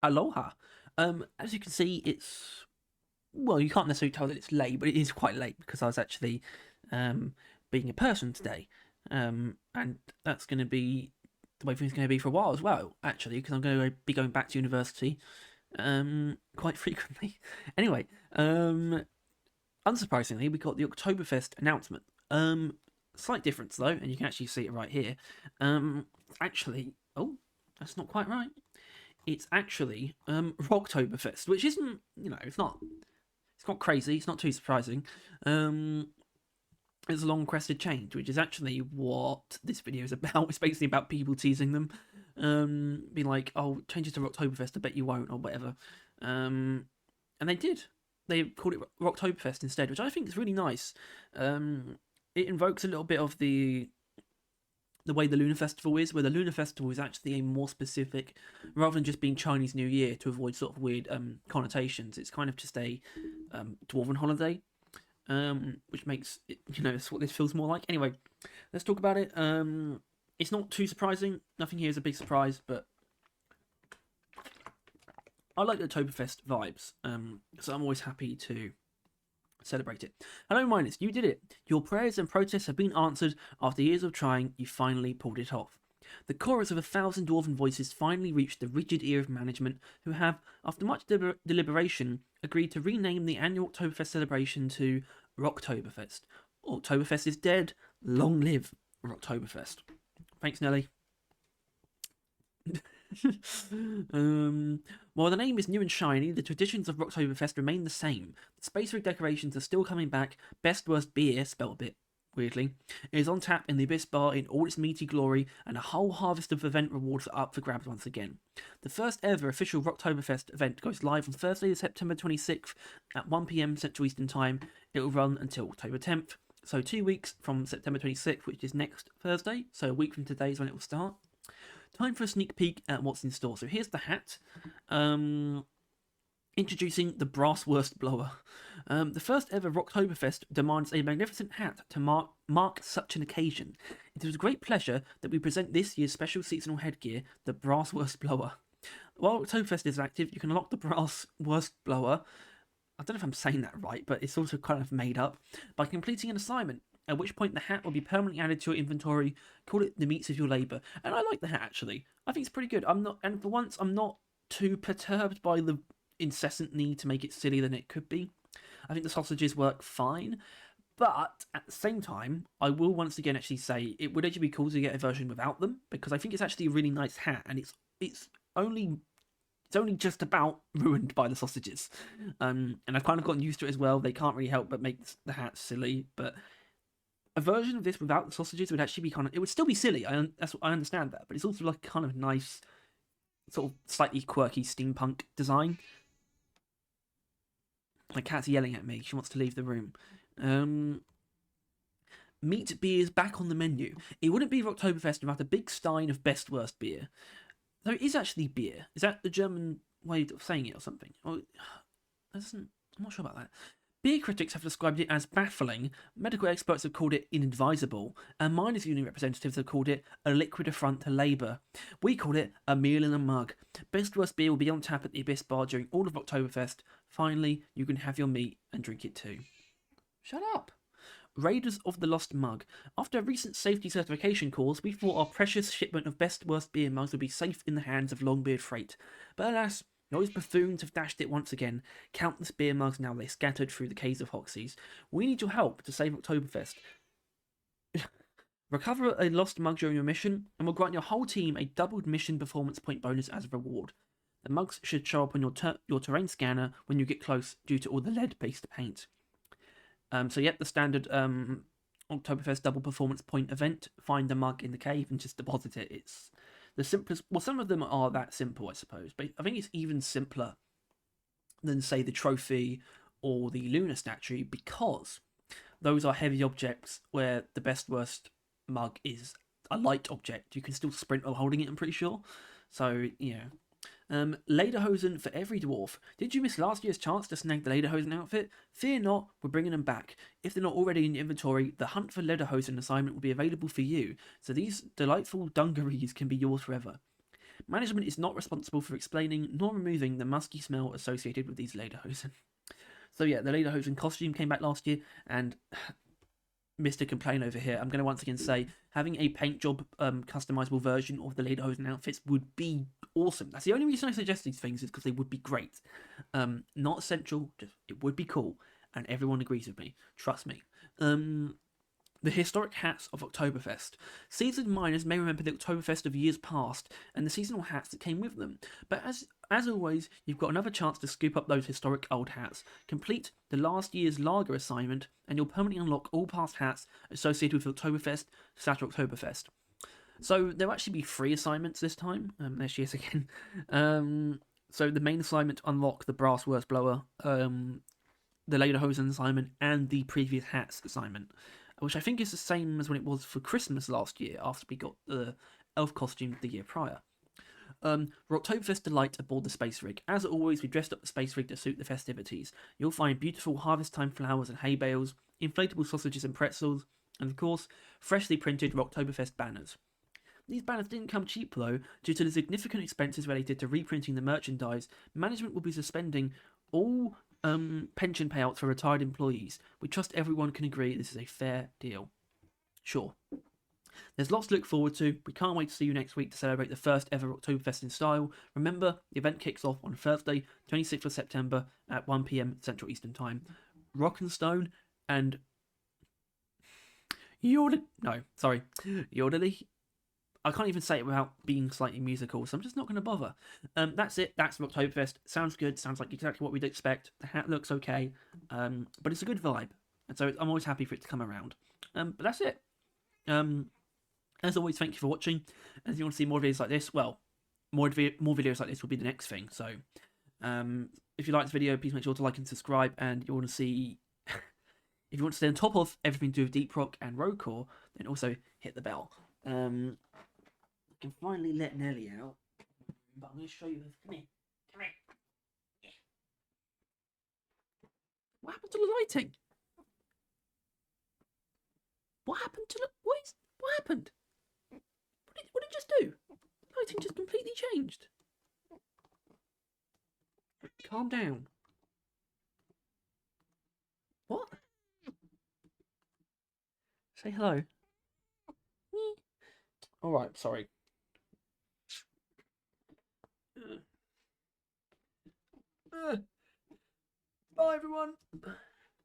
Aloha. As you can see, it's well, you can't necessarily tell that it's late, but it is quite late because I was actually um, being a person today, and that's going to be the way things are going to be for a while as well. Actually, because I'm going to be going back to university quite frequently. Anyway, unsurprisingly, we got the Oktoberfest announcement. Slight difference though, and you can actually see it right here. Actually, oh, that's not quite right. It's actually Rocktoberfest, which isn't, it's not crazy. It's not too surprising. Um, it's a long crested change, which is actually what this video is about. It's basically about people teasing them, being like, "Oh, change it to Rocktoberfest. I bet you won't," or whatever. And they did. They called it Rocktoberfest instead, which I think is really nice. It invokes a little bit of the way the Lunar Festival is, where the Lunar Festival is actually a more specific, rather than just being Chinese New Year to avoid sort of weird connotations. It's kind of just a dwarven holiday, which makes it, it's what this feels more like. Anyway, let's talk about it. It's not too surprising. Nothing here is a big surprise, but I like the Oktoberfest vibes. So I'm always happy to celebrate it. Hello, Minus, you did it. Your prayers and protests have been answered. After years of trying, you finally pulled it off. The chorus of 1,000 dwarven voices finally reached the rigid ear of management, who have, after much deliberation, agreed to rename the annual Oktoberfest celebration to Rocktoberfest. Oktoberfest is dead. Long live Rocktoberfest. Thanks, Nelly. While the name is new and shiny, the traditions of Rocktoberfest remain the same. The Space Rig decorations are still coming back. Best Worst beer, spelled a bit weirdly, is on tap in the Abyss Bar in all its meaty glory, and a whole harvest of event rewards are up for grabs once again. The first ever official Rocktoberfest event goes live on Thursday, September 26th at 1 p.m. Central Eastern Time. It will run until October 10th, so 2 weeks from September 26th, which is next Thursday, so a week from today is when it will start. Time for a sneak peek at what's in store. So here's the hat. Introducing the brass wurstblower. The first ever Rocktoberfest demands a magnificent hat to mark such an occasion. It is with great pleasure that we present this year's special seasonal headgear, the brass wurstblower. While Oktoberfest is active, you can unlock the brass wurstblower. I don't know if I'm saying that right, but it's also kind of made up, by completing an assignment, at which point the hat will be permanently added to your inventory. Call it the meats of your labour. And I like the hat, actually. I think it's pretty good. And for once, I'm not too perturbed by the incessant need to make it sillier than it could be. I think the sausages work fine. But at the same time, I will once again actually say it would actually be cool to get a version without them, because I think it's actually a really nice hat, and it's only just about ruined by the sausages. And I've kind of gotten used to it as well. They can't really help but make the hat silly, but a version of this without the sausages would actually be it would still be silly. I understand that, but it's also like kind of nice, sort of slightly quirky steampunk design. My cat's yelling at me. She wants to leave the room. Meat beer is back on the menu. It wouldn't be Oktoberfest without a big stein of best worst beer. Though it is actually beer. Is that the German way of saying it or something? I'm not sure about that. Beer critics have described it as baffling, medical experts have called it inadvisable, and miners' union representatives have called it a liquid affront to labour. We call it a meal in a mug. Best Worst beer will be on tap at the Abyss Bar during all of Oktoberfest. Finally, you can have your meat and drink it too. Shut up! Raiders of the Lost Mug. After a recent safety certification course, we thought our precious shipment of Best Worst beer mugs would be safe in the hands of Longbeard Freight. But alas, those buffoons have dashed it once again. Countless beer mugs now lay scattered through the caves of Hoxie's. We need your help to save Oktoberfest. Recover a lost mug during your mission, and we'll grant your whole team a doubled mission performance point bonus as a reward. The mugs should show up on your terrain scanner when you get close due to all the lead-based paint. So yep, the standard Oktoberfest double performance point event. Find a mug in the cave and just deposit it. It's the simplest. Well, some of them are that simple, I suppose, but I think it's even simpler than, say, the trophy or the lunar statue, because those are heavy objects where the best worst mug is a light object. You can still sprint while holding it, I'm pretty sure. So yeah. Lederhosen for every dwarf. Did you miss last year's chance to snag the Lederhosen outfit? Fear not, we're bringing them back. If they're not already in your inventory, the Hunt for Lederhosen assignment will be available for you, so these delightful dungarees can be yours forever. Management is not responsible for explaining nor removing the musky smell associated with these lederhosen. So yeah, the lederhosen costume came back last year, and Mr. Complain over here, I'm going to once again say having a paint job customizable version of the lederhosen outfits would be awesome. That's the only reason I suggest these things, is because they would be great. Not essential, just it would be cool, and everyone agrees with me. Trust me. The historic hats of Oktoberfest. Seasoned miners may remember the Oktoberfest of years past and the seasonal hats that came with them, but as always, you've got another chance to scoop up those historic old hats. Complete the last year's lager assignment, and you'll permanently unlock all past hats associated with Oktoberfest/Oktoberfest. So there'll actually be 3 assignments this time. There she is again. So the main assignment, unlock the brass wurstblower, the lederhosen assignment, and the previous hats assignment, which I think is the same as when it was for Christmas last year, after we got the elf costume the year prior. Rocktoberfest delight aboard the space rig. As always, we dressed up the space rig to suit the festivities. You'll find beautiful harvest time flowers and hay bales, inflatable sausages and pretzels, and of course, freshly printed Rocktoberfest banners. These banners didn't come cheap though. Due to the significant expenses related to reprinting the merchandise, management will be suspending all pension payouts for retired employees. We trust everyone can agree this is a fair deal. Sure. There's lots to look forward to. We can't wait to see you next week to celebrate the first ever Oktoberfest in style. Remember, the event kicks off on Thursday, 26th of September at 1 PM Central Eastern Time. Rock and Stone and Yodely. I can't even say it without being slightly musical, so I'm just not going to bother. That's it. That's Rocktoberfest. Sounds good. Sounds like exactly what we'd expect. The hat looks okay, but it's a good vibe, and so I'm always happy for it to come around. But that's it. As always, thank you for watching. And if you want to see more videos like this, well, more videos like this will be the next thing. So, if you like this video, please make sure to like and subscribe. And you want to see, if you want to stay on top of everything to do with Deep Rock and Roadcore, then also hit the bell. I can finally let Nelly out, but I'm going to show you. Come here. Yeah. What happened to the lighting? What happened to the... What happened? What did it just do? The lighting just completely changed. Calm down. What? Say hello. Alright, sorry. Bye, everyone.